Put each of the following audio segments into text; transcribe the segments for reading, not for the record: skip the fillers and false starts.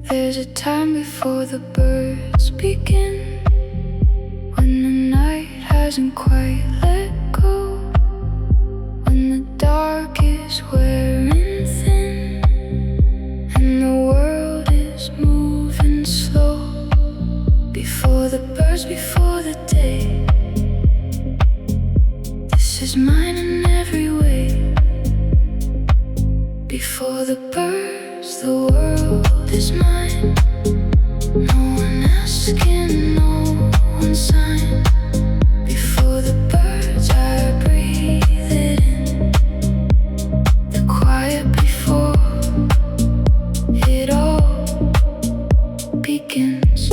There's a time before the birds begin, when the night hasn't quite let go, when the dark is wearing thin, and the world is moving slow. Before the birds, before the day, this is mine in every way. Before the birds, the world is mine. No one asking, no one sign. Before the birds, I breathe it in. The quiet before it all begins.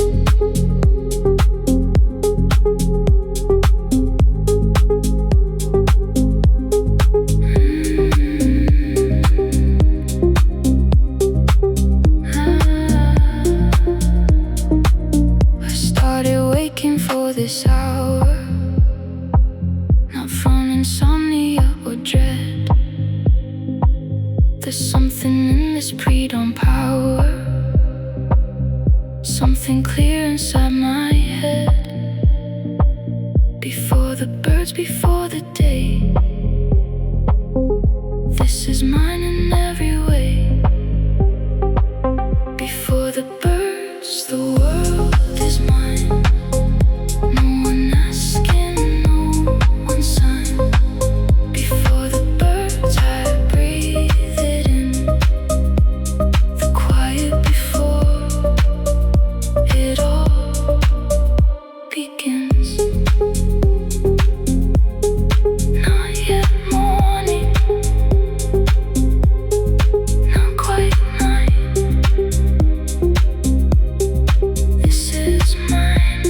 before the birds, before the day. This is mine in every way. Before the birds, the world is mine. No one asking, no one sign. Before the birds, I breathe it in. The quiet before it all begins. Not yet morning, not quite night. This is mine.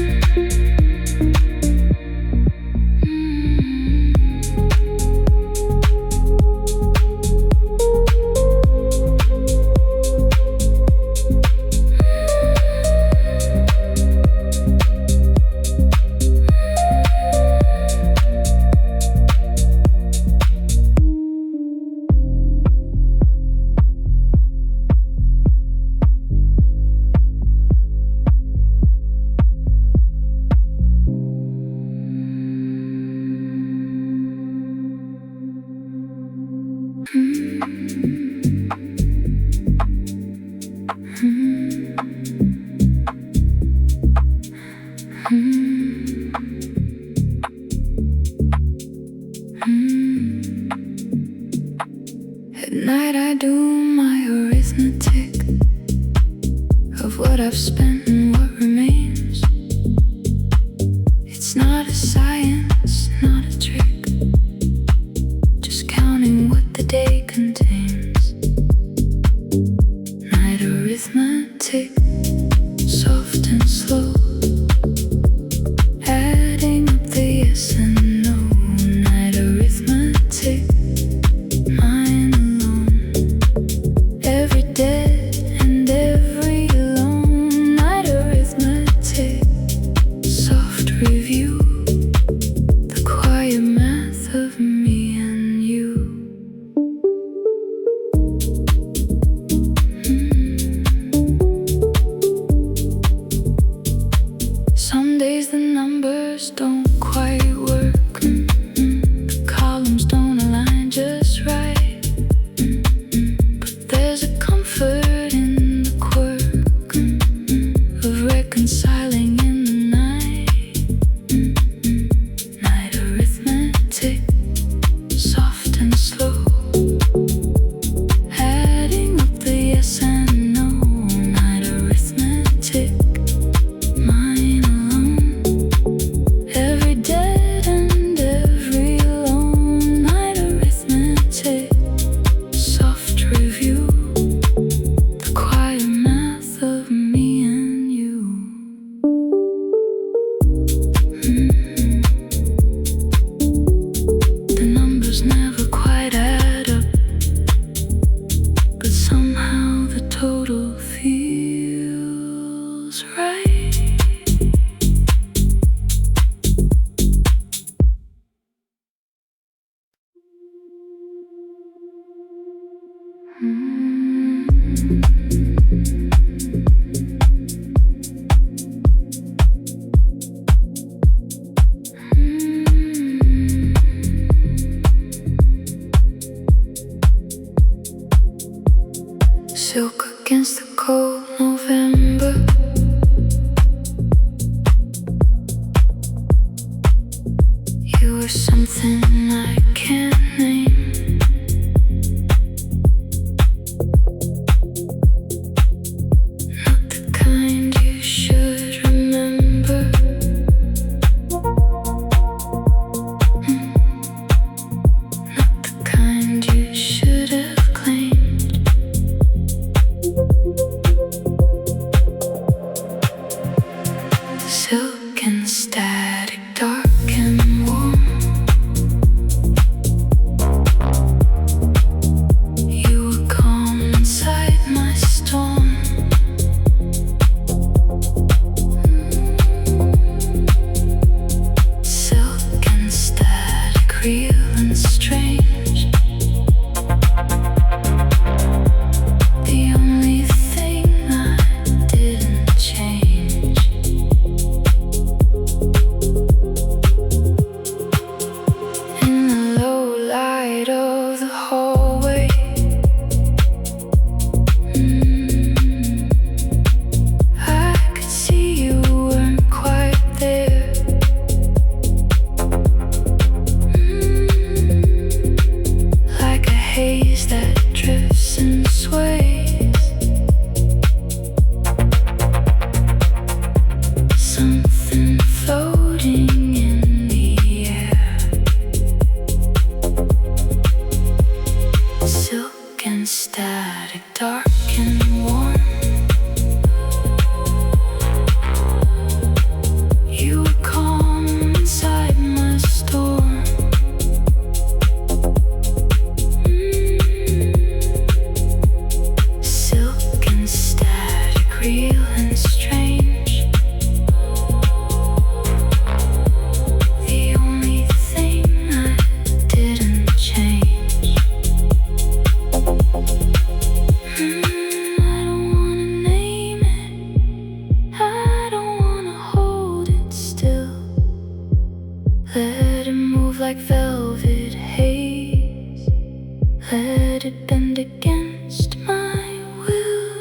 At night I do my arithmetic of what I've spent and what remains. It's not a science, not a trick, just counting what the day contains. Night arithmetic, soft and slow, adding up the yes and no. Night arithmetic, mine alone, every dead and every alone. Night arithmetic, soft review, the quiet math of me and you. Some days the numbers don't quite work. The columns don't align just right. But there's a comfort in the quirk of reconciling in the night. Night arithmetic, soft and slow, adding up the yes and no. Night arithmetic, mine alone, every dead and every alone. Night arithmetic, soft review, the quiet math of me and you. The numbers never quite add up, but somehow the total feels right. Silk against the cold November. You were something I can't name. Not the kind you should remember. Not the kind you should have claimed. Silk and static, dark and warm. Let it move like velvet haze. Let it bend against my will.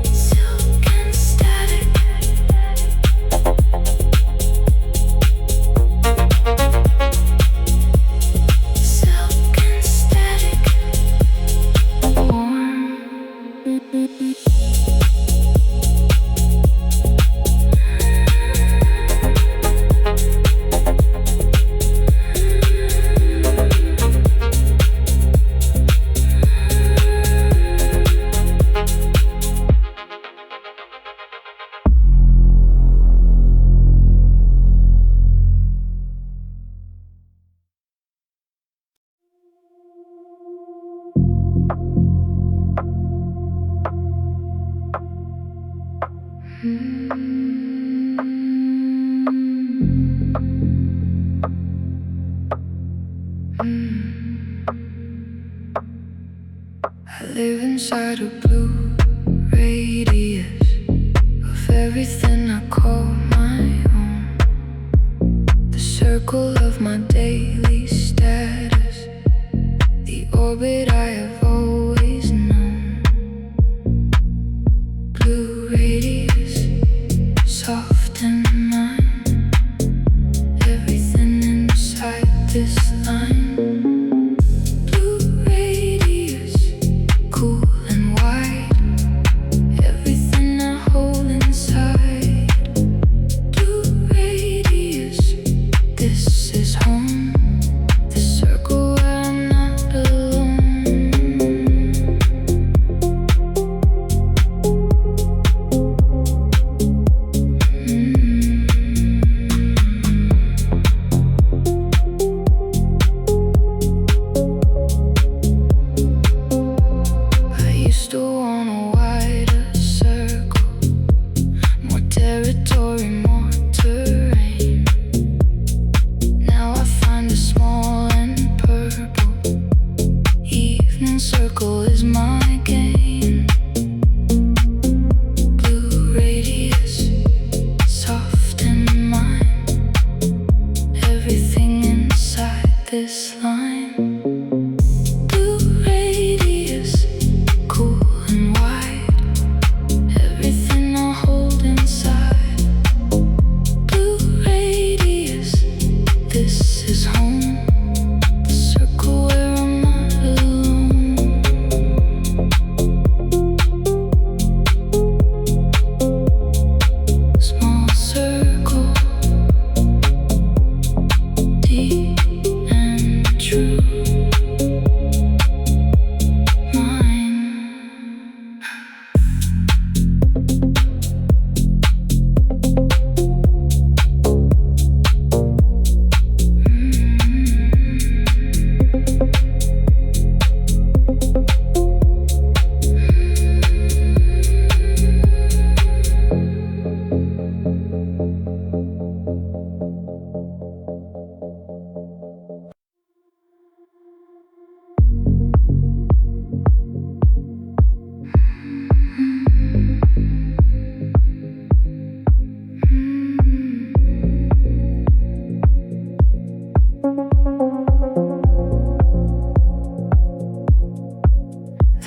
Silk and static. Silk and static. Warm. I live inside a blue radius of everything I call my own. The circle of my daily status, the orbit I have always known. Blue radius, soft and mine. Everything inside this line. Circle is my game. Blue radius, soft and mine. Everything inside this line. Blue radius, cool and wide. Everything I hold inside. Blue radius, this is home. The circle where I'm not alone.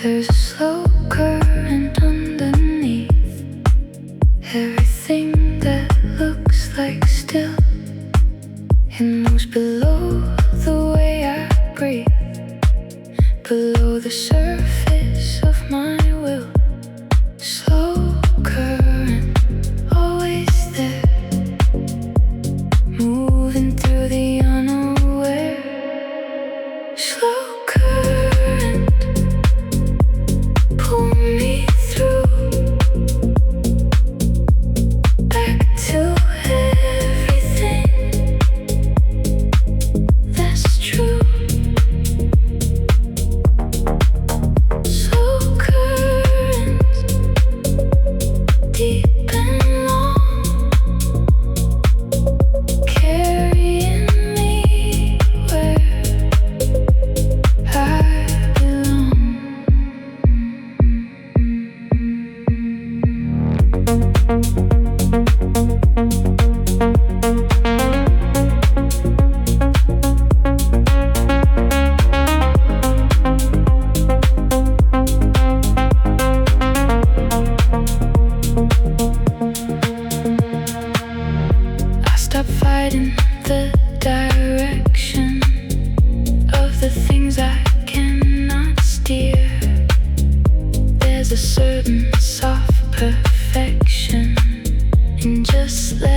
There's a slow current underneath everything that looks like still. It moves below the way I breathe, below the surface of my will. Slow current, always there, moving through the unaware. Slow current, pull me through, back to everything that's true.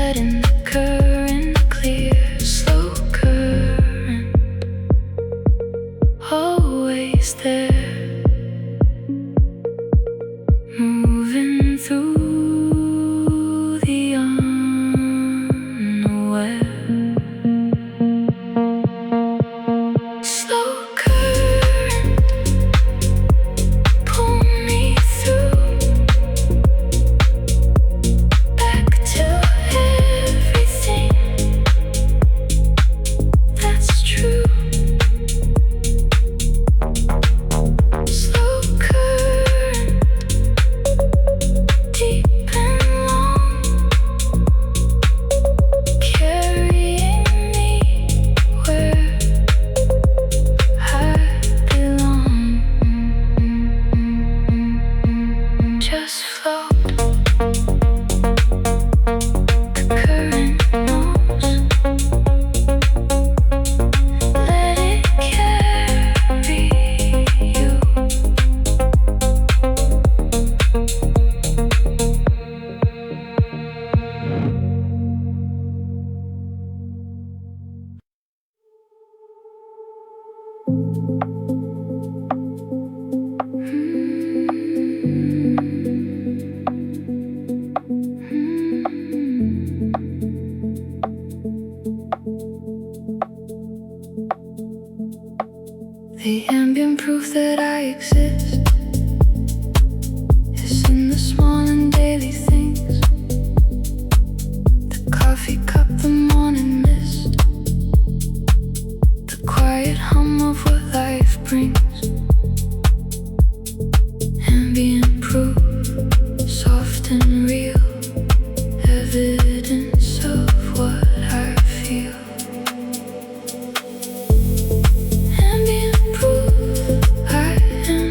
letting the current clear. Slow current, always there, moving through the unaware. Slow current, pull me through, back to everything that's true. Slow current, deep and long, carrying me where I belong. Just float, the current knows. Let it carry you. The ambient proof that I exist is in the small and daily things. The coffee cup, the morning mist, the quiet hum of what life brings. Ambient proof, soft and real, evidence of what I feel. Ambient proof, I am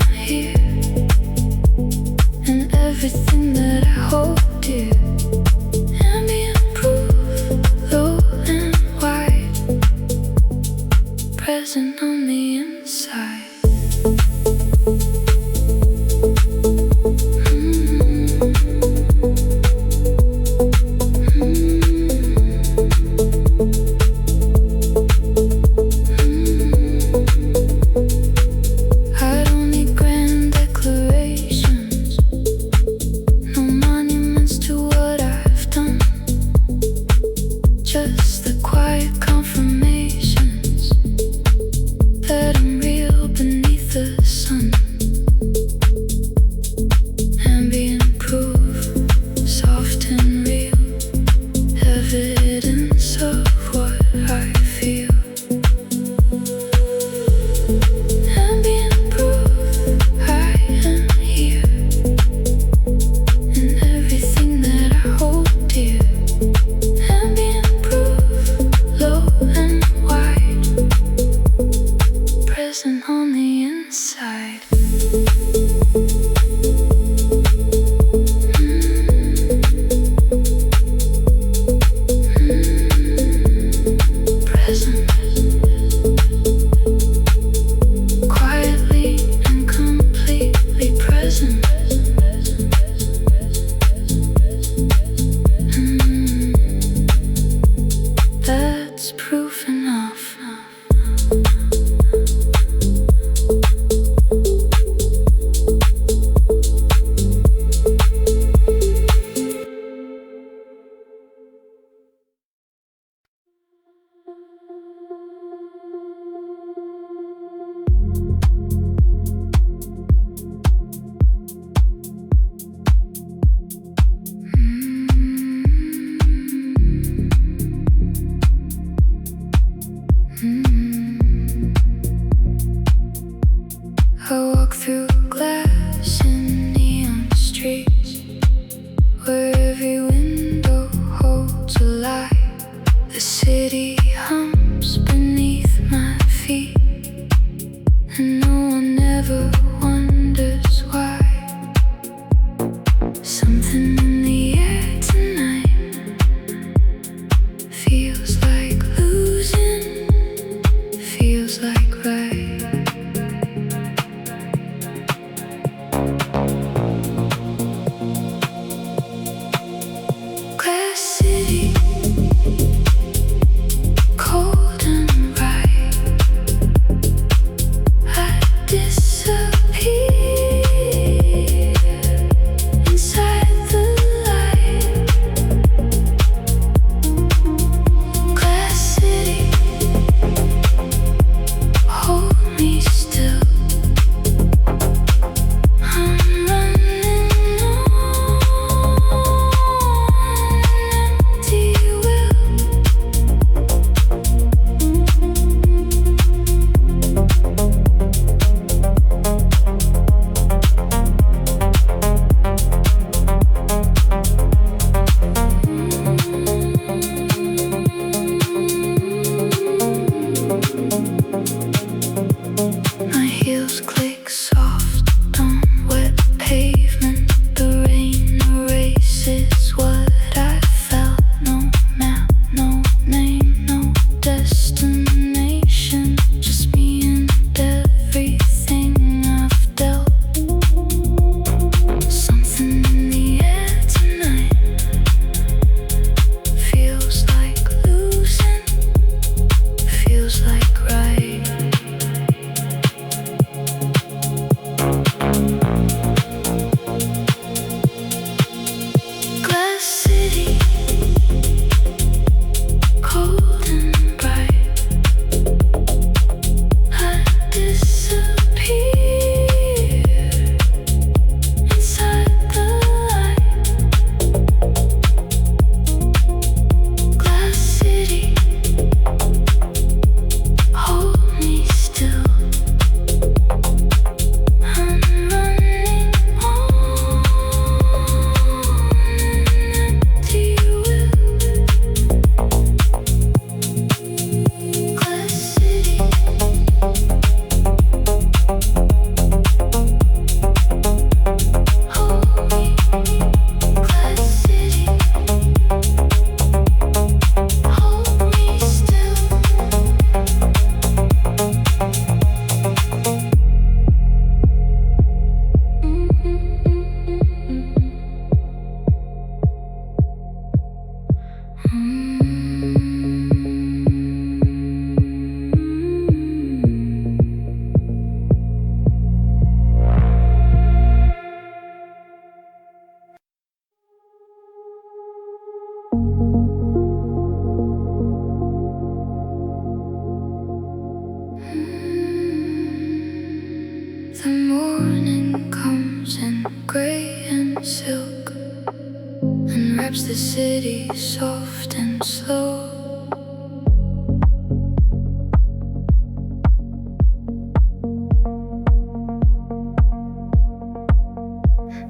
the city soft and slow.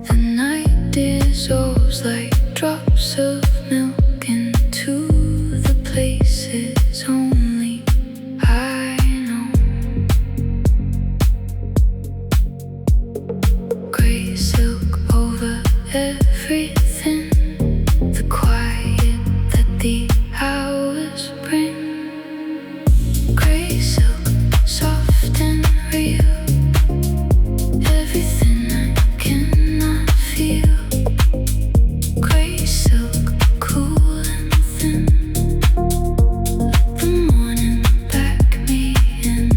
The night dissolves like drops of milk into the places only I know. Gray silk over everything, the quiet that the hours bring. Gray silk, soft and real, everything I cannot feel. Gray silk, cool and thin, let the morning pack me in.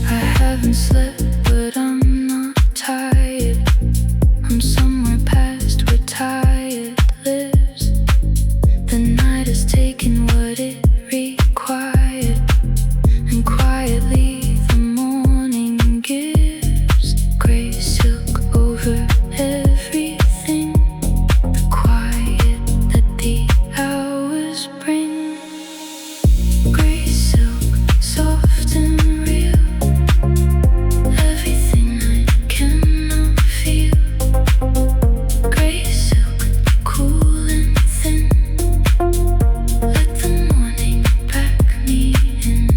I haven't slept, but I'm not tired. I'm somewhere past where tired lives. The night has taken what it required, and quietly the morning gives. Gray silk over everything, the quiet that the hours bring. Gray silk, soft and real, everything I cannot feel. Gray silk, cool and thin, let the morning pack me in.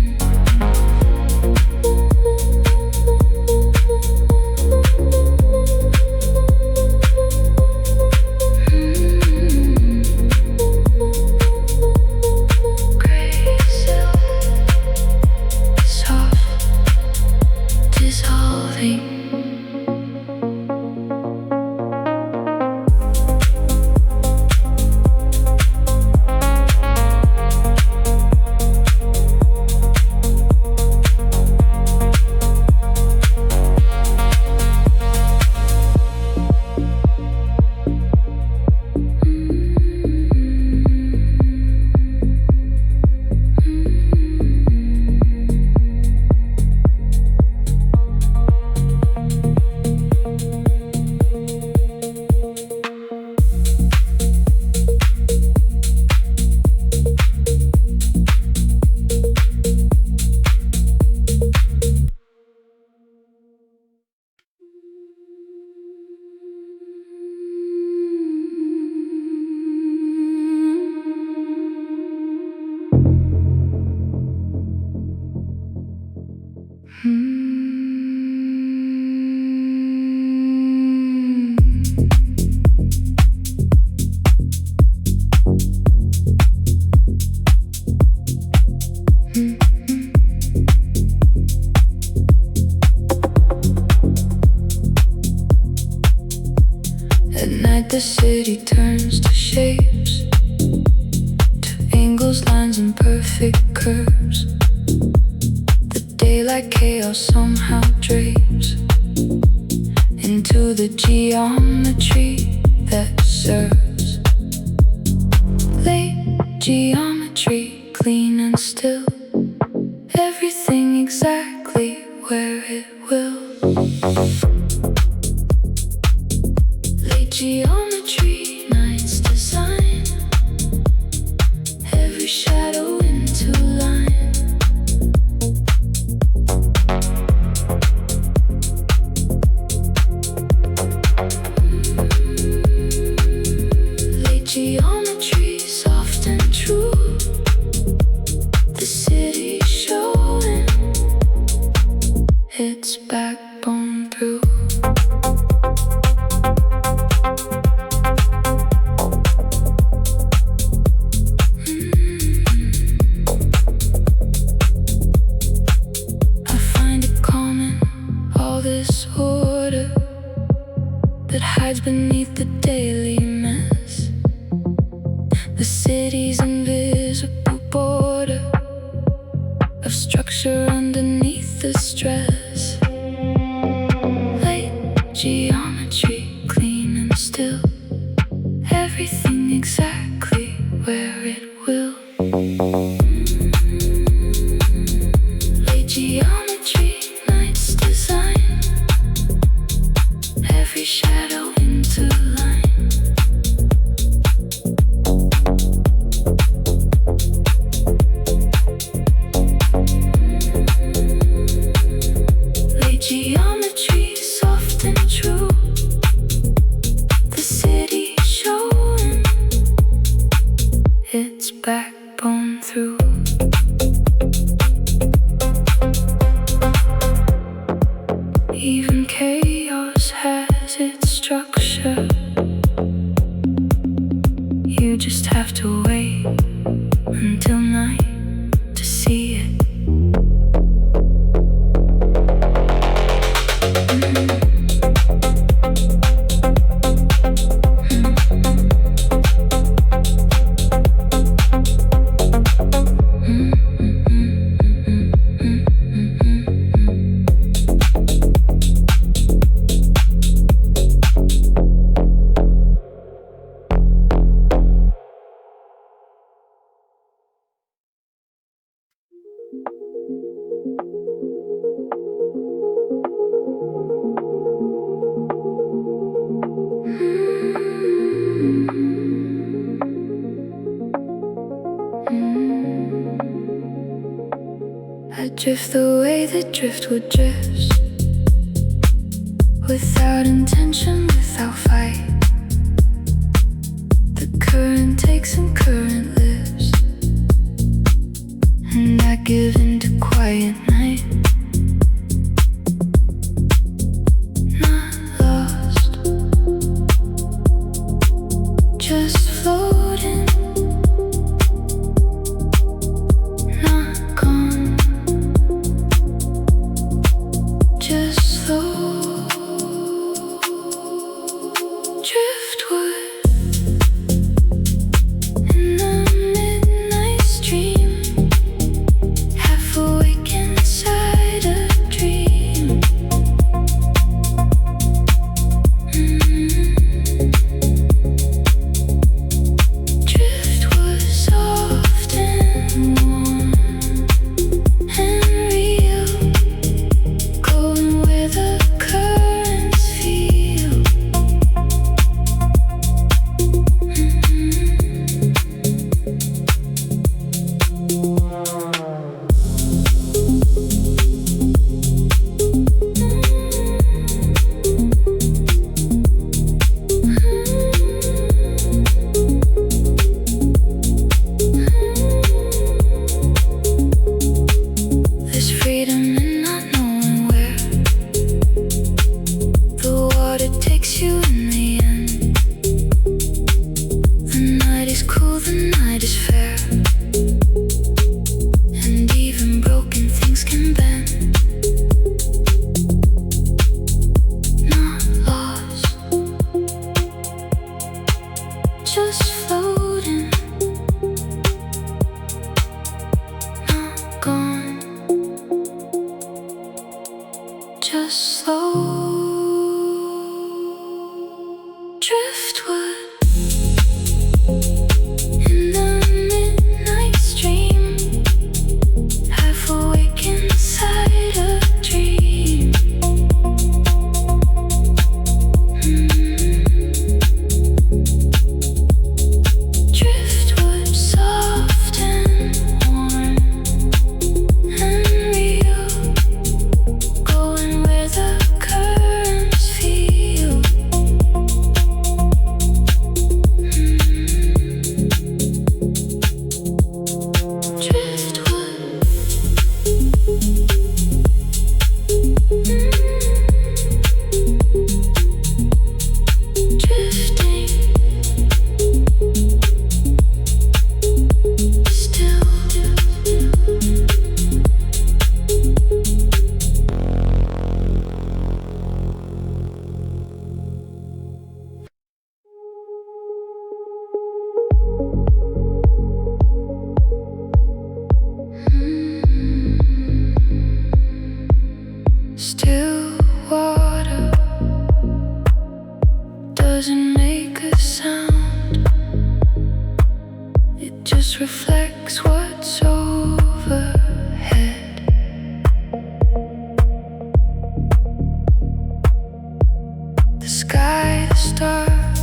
Gray silk, soft, dissolving. At night the city turns to shapes, to angles, lines and perfect curves. The daylight chaos somehow drapes into the geometry that serves. Late geometry, clean and still, everything exactly where it will. Late geometry, night's design, every shadow into line. Late geometry, soft and true, the city showing its backbone through. I find it common, all this order that hides beneath the daily mess. The city's invisible border of structure underneath the stress. Light geometry, clean still, everything exactly where it will. Late geometry, night's design, every shadow into line. Late geometry, soft and true, the city showing its backbone through. Even chaos has its structure. You just have to wait until night to see it. I drift the way that driftwood drifts, without intention, without fight. The current takes and current lives, and I give into quiet night. Not lost, just floating. Not gone, just slow. Driftwood in the midnight stream, half awake inside a dream. Driftwood soft and warm and real, going where the currents feel. There's freedom in not knowing where the water takes you in the end. The night is cool, the night is fair, and even broken things can bend. Not lost, just floating. Not gone, just slow. Driftwood in the midnight stream, half awake inside a dream. Driftwood soft and warm and real, going where the currents feel. a sound, it just reflects what's overhead. The sky, the stars,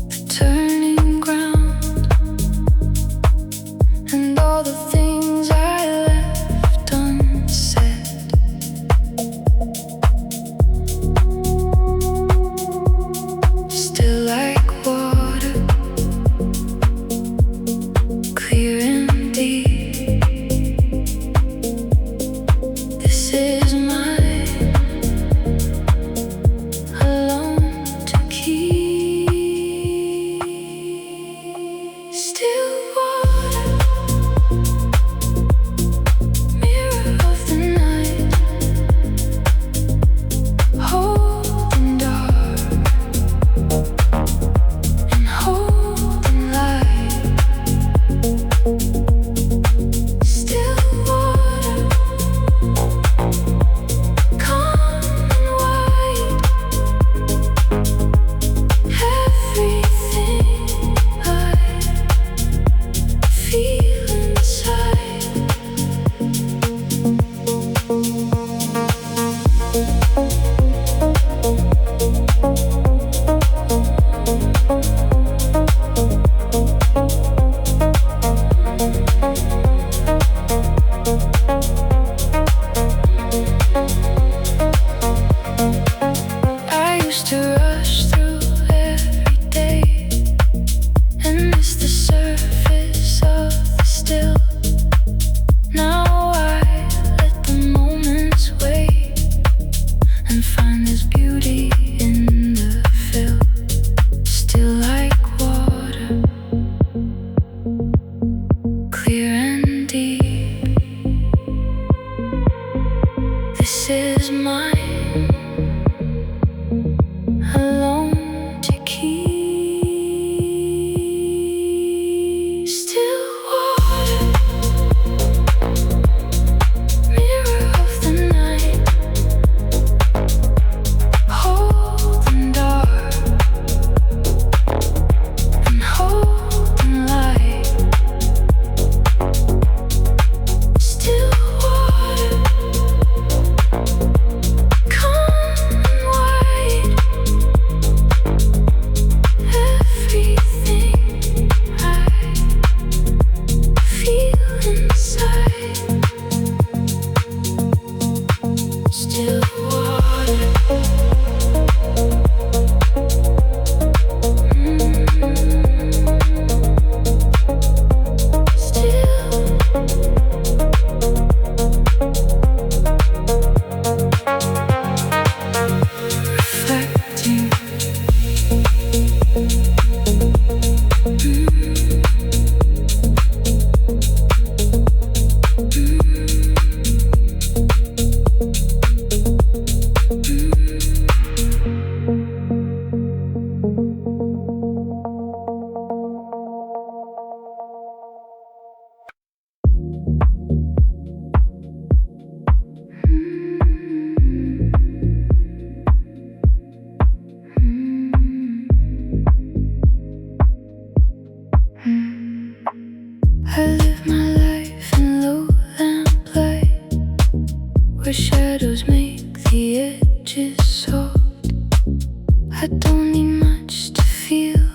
the turning ground, and all the things I left unsaid. Still like water, clear and deep. This is mine, alone to keep. Still water, mirror of the night, holding dark and holding light. Still water, calm and wide. Everything I feel inside. I used to rush through every day and miss the surface of the still. Now I let the moments wait and find this beauty in the fill. Still like water, clear and deep. This is mine, alone to keep. Still water, mirror of the night, holding dark and holding light. Still water, calm and wide. Everything I feel inside. Still water. Still reflecting. I live my life in lowland light, where shadows make the edges soft. I don't need much to feel